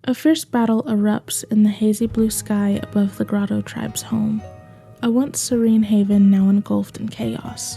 A fierce battle erupts in the hazy blue sky above the Grotto tribe's home, a once serene haven now engulfed in chaos.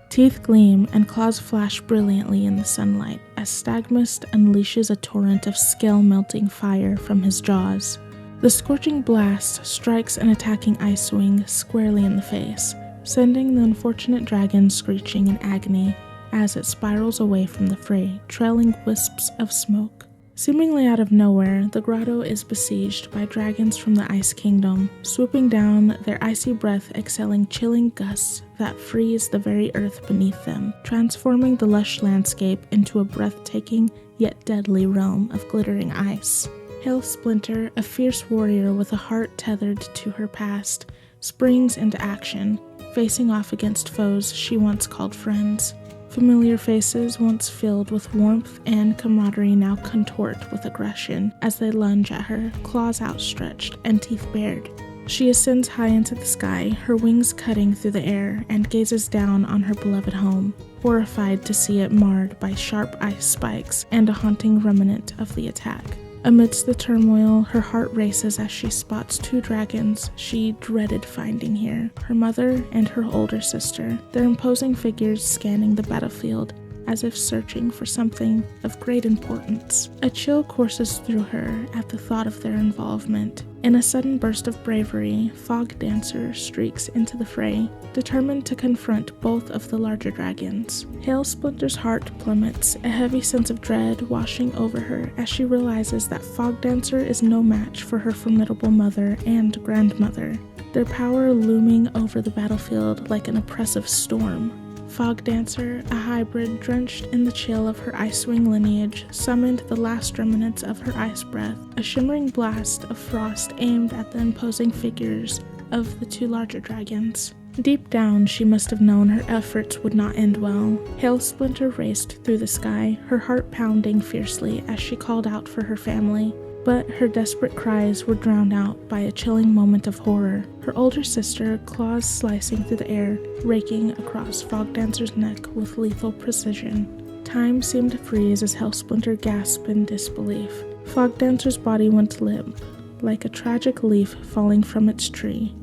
Teeth gleam and claws flash brilliantly in the sunlight as Stagmist unleashes a torrent of scale-melting fire from his jaws. The scorching blast strikes an attacking Icewing squarely in the face, sending the unfortunate dragon screeching in agony as it spirals away from the fray, trailing wisps of smoke. Seemingly out of nowhere, the grotto is besieged by dragons from the Ice Kingdom, swooping down, their icy breath exhaling chilling gusts that freeze the very earth beneath them, transforming the lush landscape into a breathtaking yet deadly realm of glittering ice. Hailsplinter, a fierce warrior with a heart tethered to her past, springs into action, facing off against foes she once called friends. Familiar faces once filled with warmth and camaraderie now contort with aggression as they lunge at her, claws outstretched and teeth bared. She ascends high into the sky, her wings cutting through the air, and gazes down on her beloved home, horrified to see it marred by sharp ice spikes and a haunting remnant of the attack. Amidst the turmoil, her heart races as she spots two dragons she dreaded finding here, her mother and her older sister, their imposing figures scanning the battlefield as if searching for something of great importance. A chill courses through her at the thought of their involvement. In a sudden burst of bravery, Fogdancer streaks into the fray, determined to confront both of the larger dragons. Hailsplinter's heart plummets, a heavy sense of dread washing over her as she realizes that Fogdancer is no match for her formidable mother and grandmother, their power looming over the battlefield like an oppressive storm. Fogdancer, a hybrid drenched in the chill of her Icewing lineage, summoned the last remnants of her ice breath, a shimmering blast of frost aimed at the imposing figures of the two larger dragons. Deep down, she must have known her efforts would not end well. Hailsplinter raced through the sky, her heart pounding fiercely as she called out for her family. But her desperate cries were drowned out by a chilling moment of horror. Her older sister, claws slicing through the air, raking across Fogdancer's neck with lethal precision. Time seemed to freeze as Hailsplinter gasped in disbelief. Fogdancer's body went limp, like a tragic leaf falling from its tree,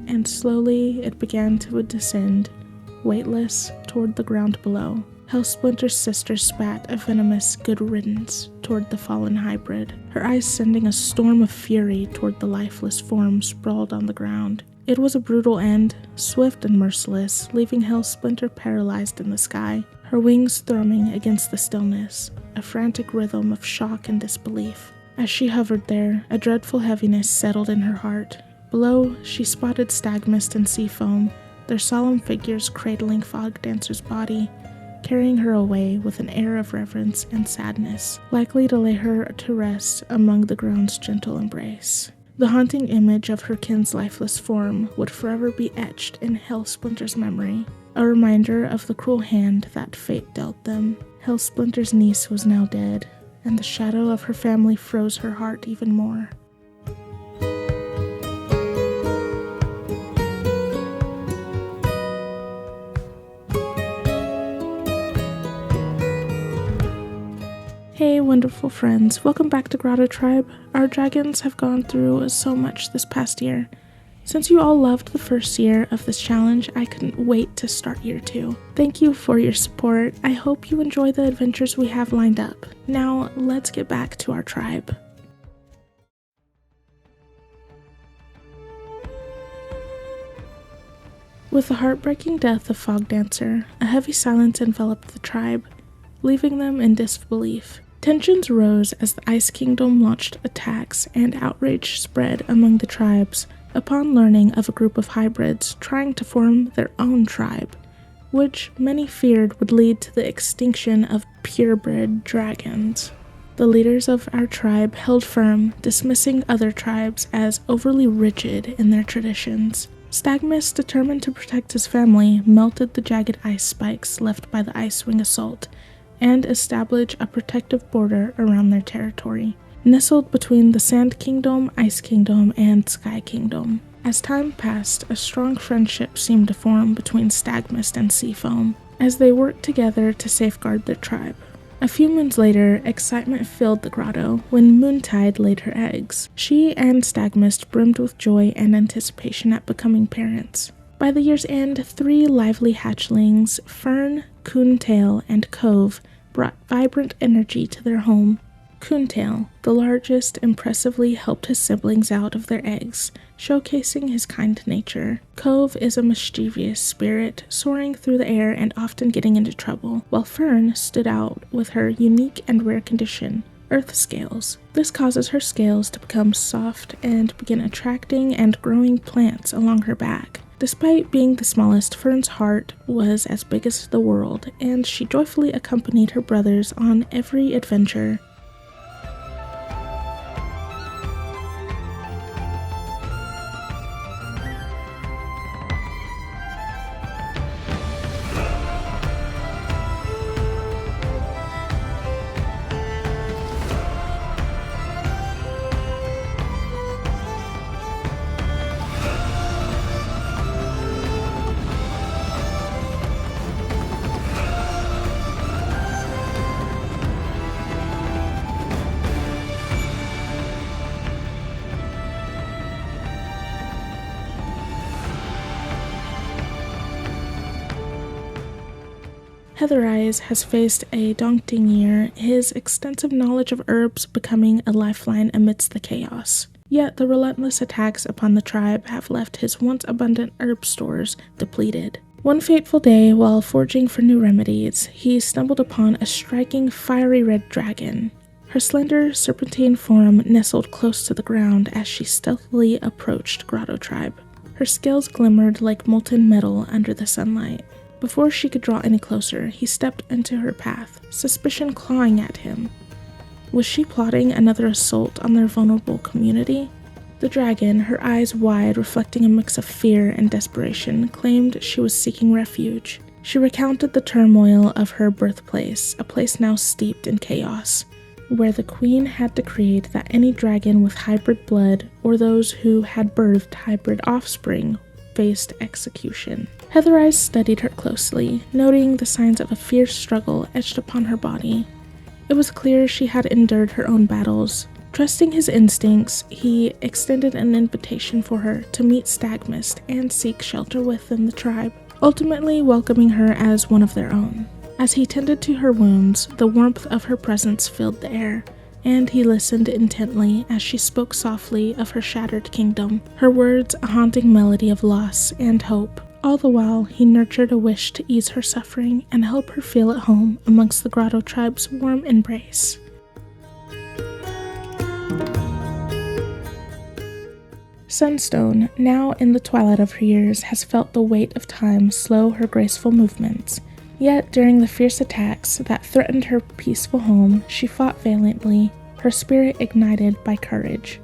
and slowly it began to descend, weightless, toward the ground below. Hailsplinter's sister spat a venomous good riddance toward the fallen hybrid, her eyes sending a storm of fury toward the lifeless form sprawled on the ground. It was a brutal end, swift and merciless, leaving Hailsplinter paralyzed in the sky, her wings thrumming against the stillness, a frantic rhythm of shock and disbelief. As she hovered there, a dreadful heaviness settled in her heart. Below, she spotted Stagmist and Seafoam, their solemn figures cradling Fogdancer's body, carrying her away with an air of reverence and sadness, likely to lay her to rest among the ground's gentle embrace. The haunting image of her kin's lifeless form would forever be etched in Hailsplinter's memory, a reminder of the cruel hand that fate dealt them. Hailsplinter's niece was now dead, and the shadow of her family froze her heart even more. Hey wonderful friends, welcome back to Grotto Tribe. Our dragons have gone through so much this past year. Since you all loved the first year of this challenge, I couldn't wait to start year 2. Thank you for your support. I hope you enjoy the adventures we have lined up. Now, let's get back to our tribe. With the heartbreaking death of Fogdancer, a heavy silence enveloped the tribe, leaving them in disbelief. Tensions rose as the Ice Kingdom launched attacks, and outrage spread among the tribes upon learning of a group of hybrids trying to form their own tribe, which many feared would lead to the extinction of purebred dragons. The leaders of our tribe held firm, dismissing other tribes as overly rigid in their traditions. Stagmist, determined to protect his family, melted the jagged ice spikes left by the Icewing assault, and establish a protective border around their territory, nestled between the Sand Kingdom, Ice Kingdom, and Sky Kingdom. As time passed, a strong friendship seemed to form between Stagmist and Seafoam, as they worked together to safeguard their tribe. A few moons later, excitement filled the grotto when Moontide laid her eggs. She and Stagmist brimmed with joy and anticipation at becoming parents. By the year's end, 3 lively hatchlings, Fern, Coontail, and Cove, brought vibrant energy to their home. Coontail, the largest, impressively helped his siblings out of their eggs, showcasing his kind nature. Cove is a mischievous spirit, soaring through the air and often getting into trouble, while Fern stood out with her unique and rare condition, Earthscales. This causes her scales to become soft and begin attracting and growing plants along her back. Despite being the smallest, Fern's heart was as big as the world, and she joyfully accompanied her brothers on every adventure. Heathereyes has faced a daunting year, his extensive knowledge of herbs becoming a lifeline amidst the chaos. Yet the relentless attacks upon the tribe have left his once abundant herb stores depleted. One fateful day, while foraging for new remedies, he stumbled upon a striking fiery red dragon. Her slender, serpentine form nestled close to the ground as she stealthily approached Grotto tribe. Her scales glimmered like molten metal under the sunlight. Before she could draw any closer, he stepped into her path, suspicion clawing at him. Was she plotting another assault on their vulnerable community? The dragon, her eyes wide, reflecting a mix of fear and desperation, claimed she was seeking refuge. She recounted the turmoil of her birthplace, a place now steeped in chaos, where the queen had decreed that any dragon with hybrid blood, or those who had birthed hybrid offspring, faced execution. Heathereyes studied her closely, noting the signs of a fierce struggle etched upon her body. It was clear she had endured her own battles. Trusting his instincts, he extended an invitation for her to meet Stagmist and seek shelter within the tribe, ultimately welcoming her as one of their own. As he tended to her wounds, the warmth of her presence filled the air, and he listened intently as she spoke softly of her shattered kingdom, her words a haunting melody of loss and hope. All the while, he nurtured a wish to ease her suffering and help her feel at home amongst the Grotto tribe's warm embrace. Sunstone, now in the twilight of her years, has felt the weight of time slow her graceful movements. Yet, during the fierce attacks that threatened her peaceful home, she fought valiantly, her spirit ignited by courage.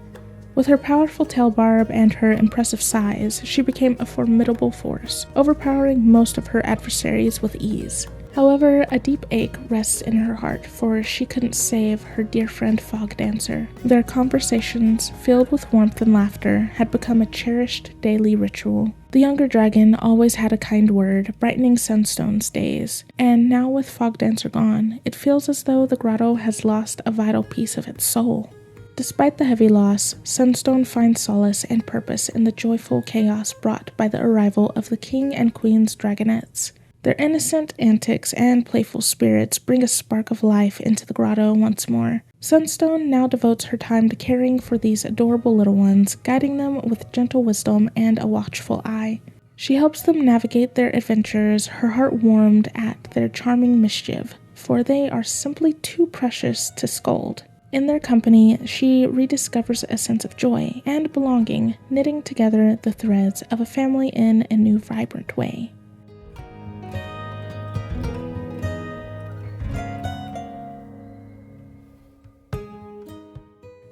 With her powerful tail barb and her impressive size, she became a formidable force, overpowering most of her adversaries with ease. However, a deep ache rests in her heart, for she couldn't save her dear friend Fogdancer. Their conversations, filled with warmth and laughter, had become a cherished daily ritual. The younger dragon always had a kind word, brightening Sunstone's days, and now with Fogdancer gone, it feels as though the grotto has lost a vital piece of its soul. Despite the heavy loss, Sunstone finds solace and purpose in the joyful chaos brought by the arrival of the King and Queen's Dragonets. Their innocent antics and playful spirits bring a spark of life into the grotto once more. Sunstone now devotes her time to caring for these adorable little ones, guiding them with gentle wisdom and a watchful eye. She helps them navigate their adventures, her heart warmed at their charming mischief, for they are simply too precious to scold. In their company, she rediscovers a sense of joy and belonging, knitting together the threads of a family in a new vibrant way.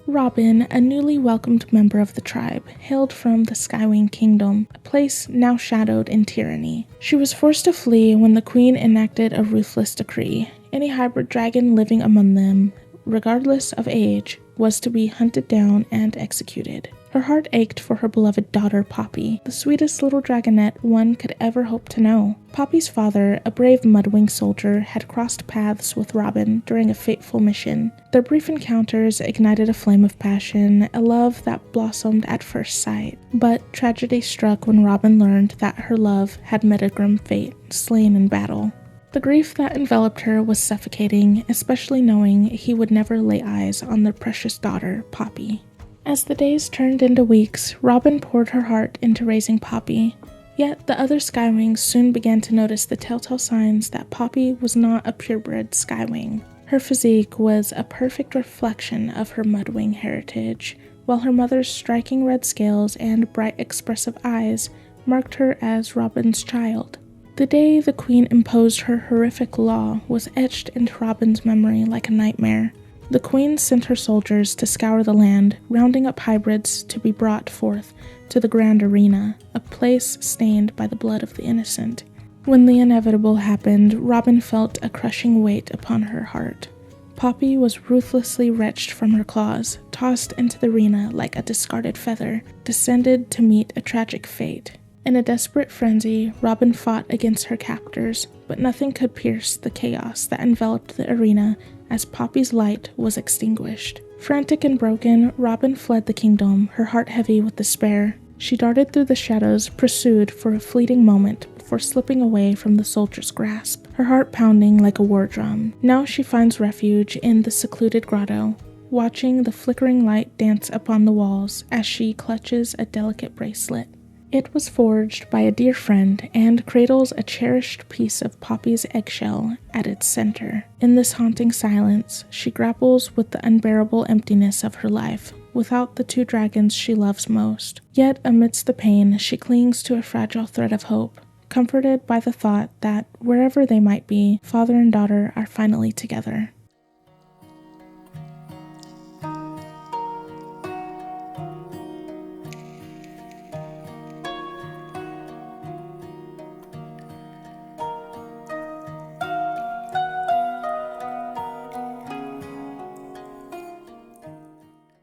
Robin, a newly welcomed member of the tribe, hailed from the Skywing Kingdom, a place now shadowed in tyranny. She was forced to flee when the Queen enacted a ruthless decree. Any hybrid dragon living among them, regardless of age, was to be hunted down and executed. Her heart ached for her beloved daughter, Poppy, the sweetest little dragonet one could ever hope to know. Poppy's father, a brave Mudwing soldier, had crossed paths with Robin during a fateful mission. Their brief encounters ignited a flame of passion, a love that blossomed at first sight. But tragedy struck when Robin learned that her love had met a grim fate, slain in battle. The grief that enveloped her was suffocating, especially knowing he would never lay eyes on their precious daughter, Poppy. As the days turned into weeks, Robin poured her heart into raising Poppy. Yet the other Skywings soon began to notice the telltale signs that Poppy was not a purebred Skywing. Her physique was a perfect reflection of her Mudwing heritage, while her mother's striking red scales and bright expressive eyes marked her as Robin's child. The day the Queen imposed her horrific law was etched into Robin's memory like a nightmare. The Queen sent her soldiers to scour the land, rounding up hybrids to be brought forth to the Grand Arena, a place stained by the blood of the innocent. When the inevitable happened, Robin felt a crushing weight upon her heart. Poppy was ruthlessly wrenched from her claws, tossed into the arena like a discarded feather, descended to meet a tragic fate. In a desperate frenzy, Robin fought against her captors, but nothing could pierce the chaos that enveloped the arena as Poppy's light was extinguished. Frantic and broken, Robin fled the kingdom, her heart heavy with despair. She darted through the shadows, pursued for a fleeting moment before slipping away from the soldier's grasp, her heart pounding like a war drum. Now she finds refuge in the secluded grotto, watching the flickering light dance upon the walls as she clutches a delicate bracelet. It was forged by a dear friend and cradles a cherished piece of Poppy's eggshell at its center. In this haunting silence, she grapples with the unbearable emptiness of her life, without the two dragons she loves most. Yet, amidst the pain, she clings to a fragile thread of hope, comforted by the thought that, wherever they might be, father and daughter are finally together.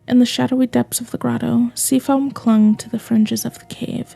In the shadowy depths of the grotto, Seafoam clung to the fringes of the cave,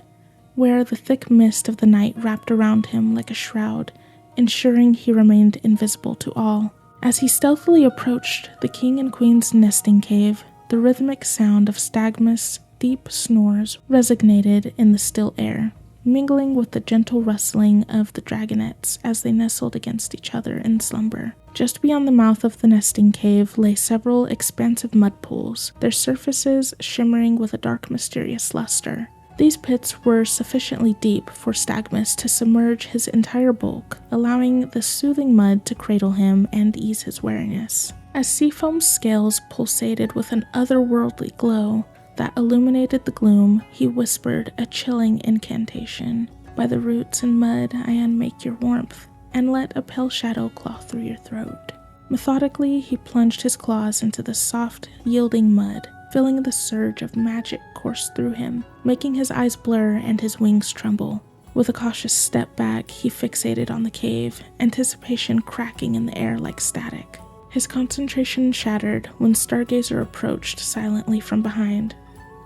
where the thick mist of the night wrapped around him like a shroud, ensuring he remained invisible to all. As he stealthily approached the king and queen's nesting cave, the rhythmic sound of Stagmist's deep snores resonated in the still air, mingling with the gentle rustling of the Dragonets as they nestled against each other in slumber. Just beyond the mouth of the nesting cave lay several expansive mud pools, their surfaces shimmering with a dark, mysterious luster. These pits were sufficiently deep for Stagmist to submerge his entire bulk, allowing the soothing mud to cradle him and ease his weariness. As Seafoam's scales pulsated with an otherworldly glow that illuminated the gloom, he whispered a chilling incantation. "By the roots and mud I unmake your warmth, and let a pale shadow claw through your throat." Methodically, he plunged his claws into the soft, yielding mud, feeling the surge of magic course through him, making his eyes blur and his wings tremble. With a cautious step back, he fixated on the cave, anticipation cracking in the air like static. His concentration shattered when Stargazer approached silently from behind,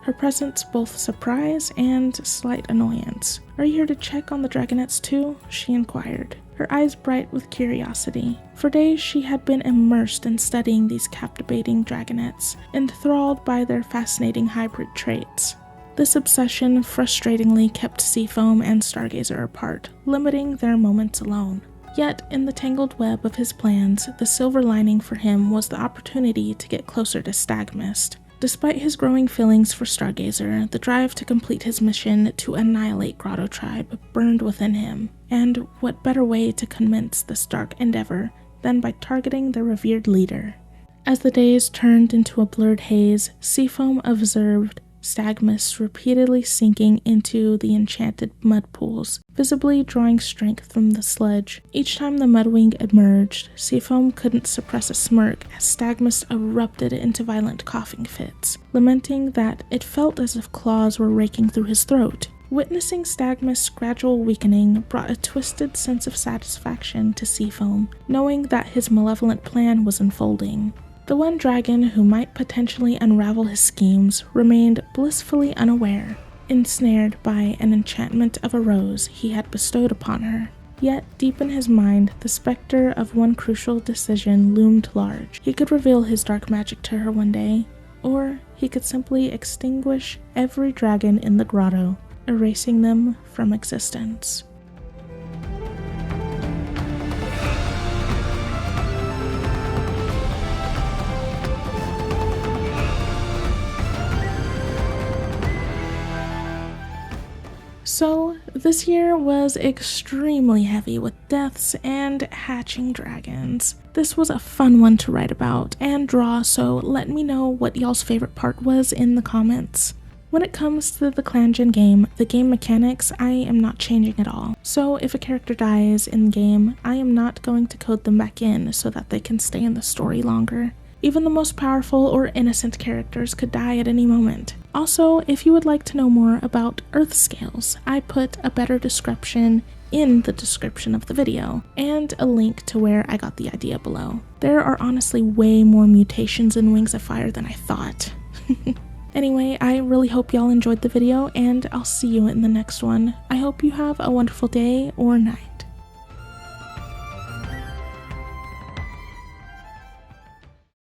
her presence both surprise and slight annoyance. "Are you here to check on the Dragonets too?" she inquired, her eyes bright with curiosity. For days she had been immersed in studying these captivating Dragonets, enthralled by their fascinating hybrid traits. This obsession frustratingly kept Seafoam and Stargazer apart, limiting their moments alone. Yet, in the tangled web of his plans, the silver lining for him was the opportunity to get closer to Stagmist. Despite his growing feelings for Stargazer, the drive to complete his mission to annihilate Grotto Tribe burned within him, and what better way to commence this dark endeavor than by targeting their revered leader? As the days turned into a blurred haze, Seafoam observed Stagmist repeatedly sinking into the enchanted mud pools, visibly drawing strength from the sludge. Each time the Mudwing emerged, Seafoam couldn't suppress a smirk as Stagmist erupted into violent coughing fits, lamenting that it felt as if claws were raking through his throat. Witnessing Stagmist's gradual weakening brought a twisted sense of satisfaction to Seafoam, knowing that his malevolent plan was unfolding. The one dragon who might potentially unravel his schemes remained blissfully unaware, ensnared by an enchantment of a rose he had bestowed upon her. Yet, deep in his mind, the specter of one crucial decision loomed large. He could reveal his dark magic to her one day, or he could simply extinguish every dragon in the grotto, erasing them from existence. So, this year was extremely heavy with deaths and hatching dragons. This was a fun one to write about and draw, so let me know what y'all's favorite part was in the comments. When it comes to the Clangen game, the game mechanics, I am not changing at all. So if a character dies in the game, I am not going to code them back in so that they can stay in the story longer. Even the most powerful or innocent characters could die at any moment. Also, if you would like to know more about Earthscales, I put a better description in the description of the video, and a link to where I got the idea below. There are honestly way more mutations in Wings of Fire than I thought. Anyway, I really hope y'all enjoyed the video, and I'll see you in the next one. I hope you have a wonderful day or night.